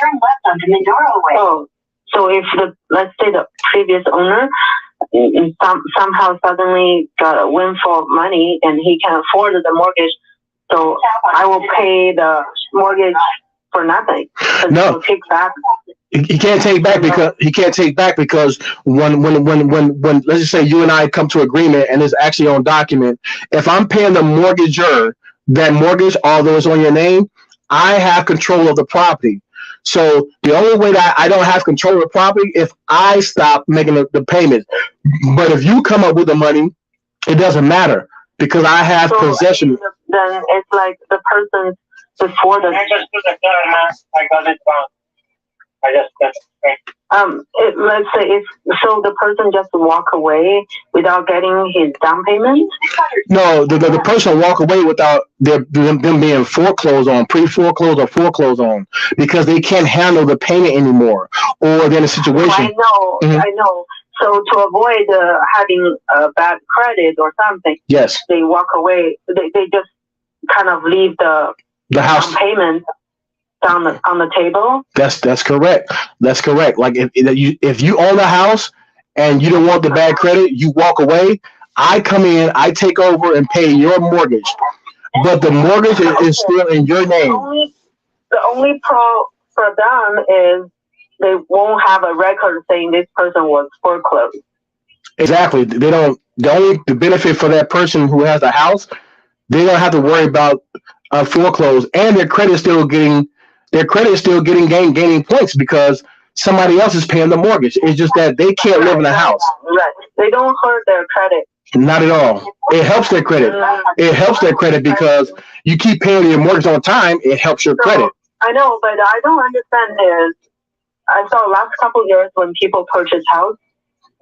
[SPEAKER 4] Turn left onto Mindoro Way.
[SPEAKER 2] Oh, so if let's say the previous owner somehow suddenly got a windfall of money and he can afford the mortgage, so I will pay the mortgage for nothing.
[SPEAKER 1] No,
[SPEAKER 2] take back.
[SPEAKER 1] He can't take back because when let's just say you and I come to agreement and it's actually on document, if I'm paying the mortgagor that mortgage, although it's on your name, I have control of the property. So the only way that I don't have control of the property if I stop making the payment. But if you come up with the money, it doesn't matter because I have possession.
[SPEAKER 2] Then it's like the person before the.
[SPEAKER 5] I just put the phone, I got it wrong.
[SPEAKER 2] Let's say if the person just walk away without getting his down payment.
[SPEAKER 1] No, the person walk away without them being foreclosed on, pre-foreclosed or foreclosed on, because they can't handle the payment anymore, or they're in a situation.
[SPEAKER 2] I know. So to avoid having a bad credit or something,
[SPEAKER 1] yes,
[SPEAKER 2] they walk away. They just kind of leave the house down payment on the table.
[SPEAKER 1] That's correct. That's correct. Like if you own a house and you don't want the bad credit, you walk away. I come in, I take over and pay your mortgage, but the mortgage is still in your name.
[SPEAKER 2] The only pro for them is they won't have a record saying this person was foreclosed.
[SPEAKER 1] Exactly. They don't. The benefit for that person who has the house, they don't have to worry about foreclosed, and their credit is still getting. Their credit is still gaining points because somebody else is paying the mortgage. It's just that they can't live in the house.
[SPEAKER 2] Right. They don't hurt their credit.
[SPEAKER 1] Not at all. It helps their credit. It helps their credit because you keep paying your mortgage on time. It helps your credit.
[SPEAKER 2] I know, but I don't understand is I saw last couple of years when people purchase house,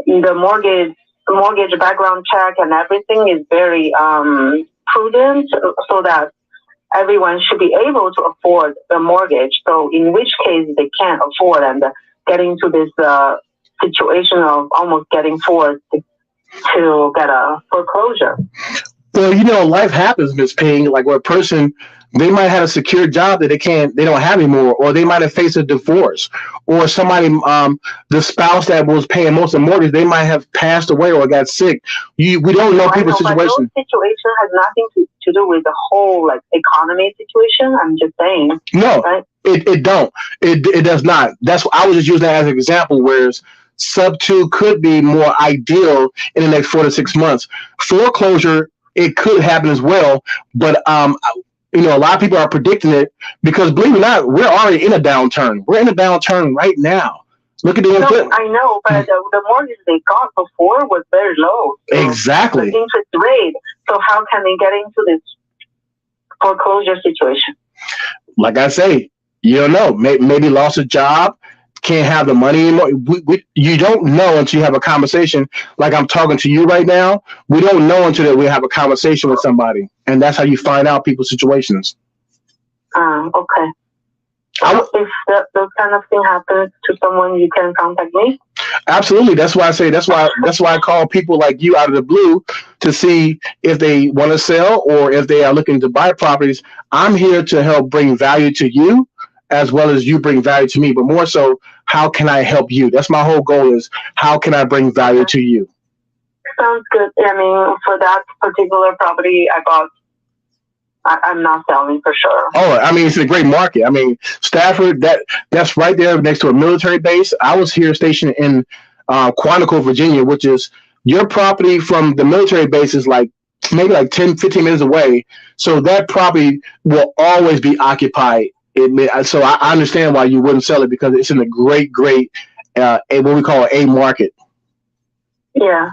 [SPEAKER 2] the mortgage background check and everything is very prudent so that everyone should be able to afford the mortgage. So in which case they can't afford and getting to this situation of almost getting forced to get a foreclosure.
[SPEAKER 1] Well, life happens, Ms. Ping. Like where a person, they might have a secure job that they don't have anymore, or they might have faced a divorce, or somebody, the spouse that was paying most of the mortgage, they might have passed away or got sick. We don't know people's situation.
[SPEAKER 2] But those situation has nothing to do with the whole economy situation. I'm just saying.
[SPEAKER 1] No,
[SPEAKER 2] right?
[SPEAKER 1] It don't. It does not. That's I was just using that as an example. Whereas sub 2 could be more ideal in the next 4 to 6 months. Foreclosure, it could happen as well, but a lot of people are predicting it because, believe it or not, we're already in a downturn. We're in a downturn right now. Look at the
[SPEAKER 2] inflation. I know, but the mortgage they got before was very low.
[SPEAKER 1] So exactly.
[SPEAKER 2] The interest rate. So how can they get into this foreclosure situation?
[SPEAKER 1] Like I say, you don't know. Maybe lost a job, can't have the money anymore. You don't know until you have a conversation. Like I'm talking to you right now. We don't know until we have a conversation with somebody, and that's how you find out people's situations.
[SPEAKER 2] Okay. If those kind of thing happens to someone, you can contact me.
[SPEAKER 1] Absolutely. That's why I say. That's why I call people like you out of the blue to see if they want to sell or if they are looking to buy properties. I'm here to help bring value to you, as well as you bring value to me, but more so, how can I help you? That's my whole goal is how can I bring value to you?
[SPEAKER 2] Sounds good. I mean, for that particular property I bought, I'm not selling for sure.
[SPEAKER 1] Oh, I mean, it's a great market. I mean, Stafford, that's right there next to a military base. I was here stationed in Quantico, Virginia, which is your property from the military base is maybe 10, 15 minutes away. So that property will always be occupied. So I understand why you wouldn't sell it because it's in a great, what we call an A market.
[SPEAKER 2] Yeah.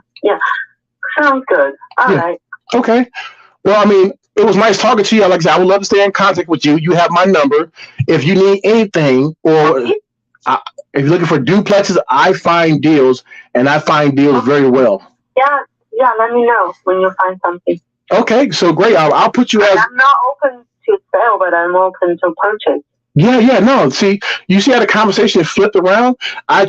[SPEAKER 2] Sounds good. All right.
[SPEAKER 1] Okay. Well, I mean, it was nice talking to you. Like I said, I would love to stay in contact with you. You have my number. If you need anything or if you're looking for duplexes, I find deals, and I find deals very well.
[SPEAKER 2] Yeah. Let me know when you find something.
[SPEAKER 1] Okay. So great. I'll put you as.
[SPEAKER 2] I'm not open to sell, but I'm open to purchase.
[SPEAKER 1] Yeah, no. See, you see how the conversation flipped around? I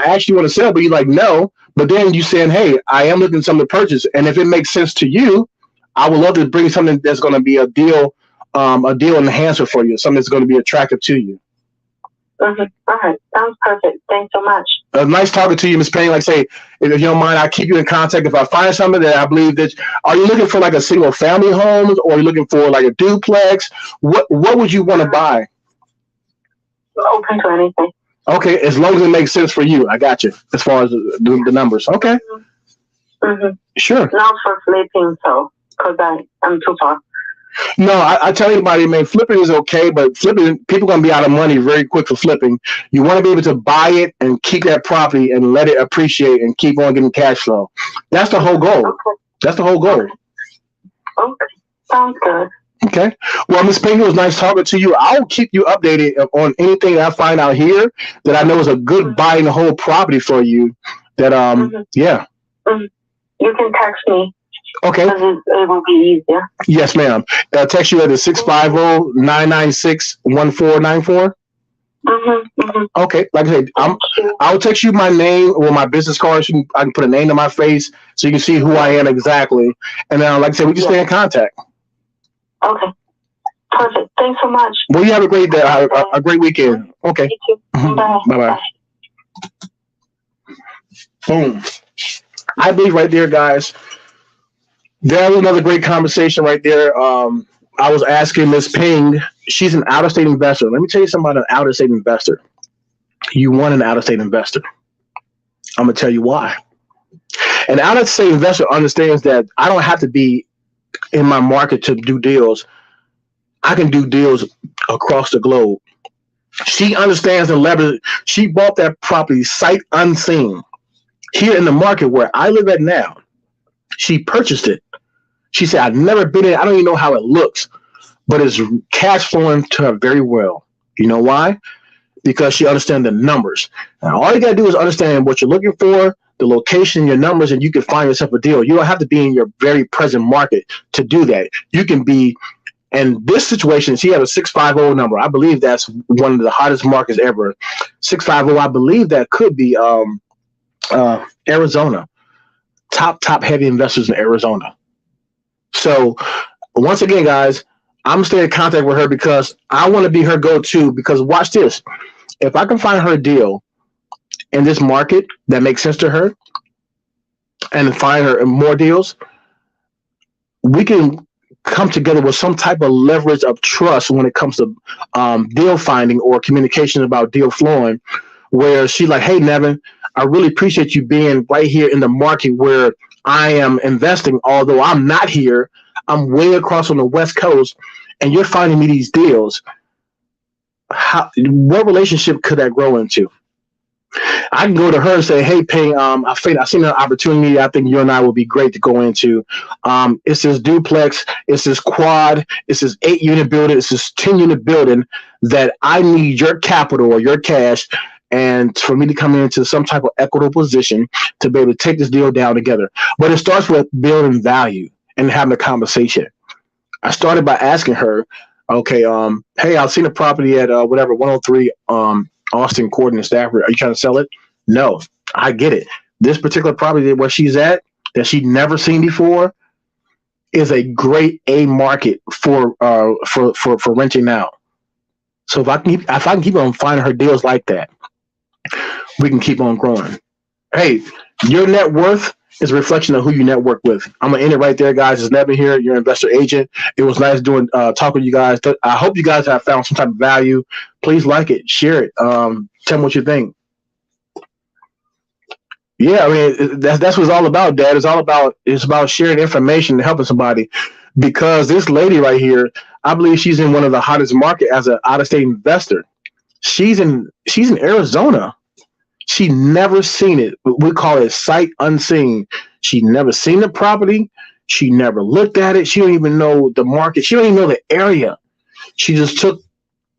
[SPEAKER 1] actually want to sell, but you're like, no. But then you saying, hey, I am looking for something to purchase. And if it makes sense to you, I would love to bring something that's going to be a deal enhancer for you, something that's going to be attractive to you.
[SPEAKER 2] Mm-hmm. All right. Sounds perfect. Thanks so much.
[SPEAKER 1] Nice talking to you, Ms. Payne. Like I say, if you don't mind, I'll keep you in contact. If I find something that I believe that, are you looking for like a single family home, or are you looking for like a duplex? What would you want to buy?
[SPEAKER 2] Open to anything.
[SPEAKER 1] Okay, as long as it makes sense for you. I got you. As far as the numbers. Okay.
[SPEAKER 2] Mm-hmm.
[SPEAKER 1] Sure.
[SPEAKER 2] Not for flipping, so, because I'm too far.
[SPEAKER 1] No, I tell anybody, man, flipping is okay, but flipping, people are going to be out of money very quick for flipping. You want to be able to buy it and keep that property and let it appreciate and keep on getting cash flow. That's the whole goal.
[SPEAKER 2] Okay.
[SPEAKER 1] That's the whole goal.
[SPEAKER 2] Okay. Sounds good.
[SPEAKER 1] Okay. Well, Ms. Payne, it was nice talking to you. I'll keep you updated on anything that I find out here that I know is a good buy in the whole property for you. That, yeah.
[SPEAKER 2] Mm-hmm. You can text me.
[SPEAKER 1] Okay.
[SPEAKER 2] It will be easier.
[SPEAKER 1] Yes, ma'am. I'll text you at the 650-996-1494. Okay. Like I said, I'll text you my name or my business card. So I can put a name to my face so you can see who I am exactly. And then, like I said, we can stay in contact.
[SPEAKER 2] Okay. Perfect. Thanks so much.
[SPEAKER 1] Well, you have a great day, a great weekend. Okay.
[SPEAKER 2] You too. Bye.
[SPEAKER 1] Bye-bye. Boom. I believe right there, guys, there was another great conversation right there. I was asking Ms. Ping, she's an out-of-state investor. Let me tell you something about an out-of-state investor. You want an out-of-state investor. I'm going to tell you why. An out-of-state investor understands that I don't have to be in my market to do deals. I can do deals across the globe. She understands the leverage. She bought that property sight unseen here in the market where I live at now. She purchased it. She said, I've never been in it. I don't even know how it looks, but it's cash flowing to her very well. You know why? Because she understands the numbers. Now, all you got to do is understand what you're looking for, the location, your numbers, and you can find yourself a deal. You don't have to be in your very present market to do that. You can be in this situation. She had a 650 number. I believe that's one of the hottest markets ever. 650, I believe that could be Arizona. Top heavy investors in Arizona. So once again, guys, I'm staying in contact with her because I want to be her go-to, because watch this. If I can find her a deal in this market that makes sense to her and find her more deals, we can come together with some type of leverage of trust when it comes to deal finding or communication about deal flowing, where she's like, hey, Nevin, I really appreciate you being right here in the market where I am investing, although I'm not here. I'm way across on the West Coast, and you're finding me these deals. What relationship could that grow into? I can go to her and say, hey, Ping, I've seen an opportunity I think you and I will be great to go into. It's this duplex, it's this quad, it's this 8-unit building, it's this 10-unit building that I need your capital or your cash, and for me to come into some type of equitable position to be able to take this deal down together. But it starts with building value and having a conversation. I started by asking her, okay, hey, I've seen a property at 103 Austin Court in Stafford. Are you trying to sell it? No, I get it. This particular property where she's at that she'd never seen before is a great A market for renting out. So if I can keep on finding her deals like that, we can keep on growing. Hey, your net worth is a reflection of who you network with. I'm gonna end it right there, guys. It's Nevin here, your investor agent. It was nice talking to you guys. I hope you guys have found some type of value. Please like it, share it. Tell me what you think. Yeah, I mean that's what it's all about, Dad. It's about sharing information and helping somebody. Because this lady right here, I believe she's in one of the hottest market as an out-of-state investor. She's in Arizona. She never seen it. We call it sight unseen. She never seen the property. She never looked at it. She don't even know the market. She don't even know the area. She just took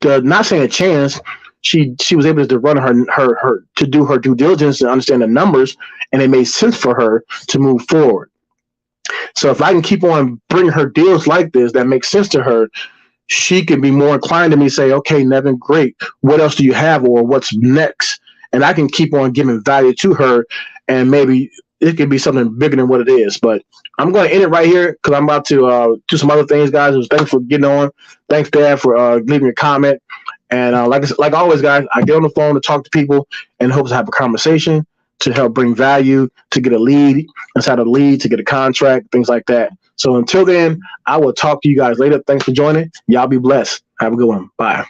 [SPEAKER 1] not saying a chance. She was able to run her to do her due diligence and understand the numbers, and it made sense for her to move forward. So if I can keep on bringing her deals like this that make sense to her, she can be more inclined to me say, okay, Nevin, great. What else do you have, or what's next? and I can keep on giving value to her, and maybe it could be something bigger than what it is. But I'm going to end it right here because I'm about to do some other things, guys. Thanks for getting on. Thanks, Dad, for leaving a comment. And like always, guys, I get on the phone to talk to people and hope to have a conversation to help bring value, to get a lead, inside a lead, to get a contract, things like that. So until then, I will talk to you guys later. Thanks for joining. Y'all be blessed. Have a good one. Bye.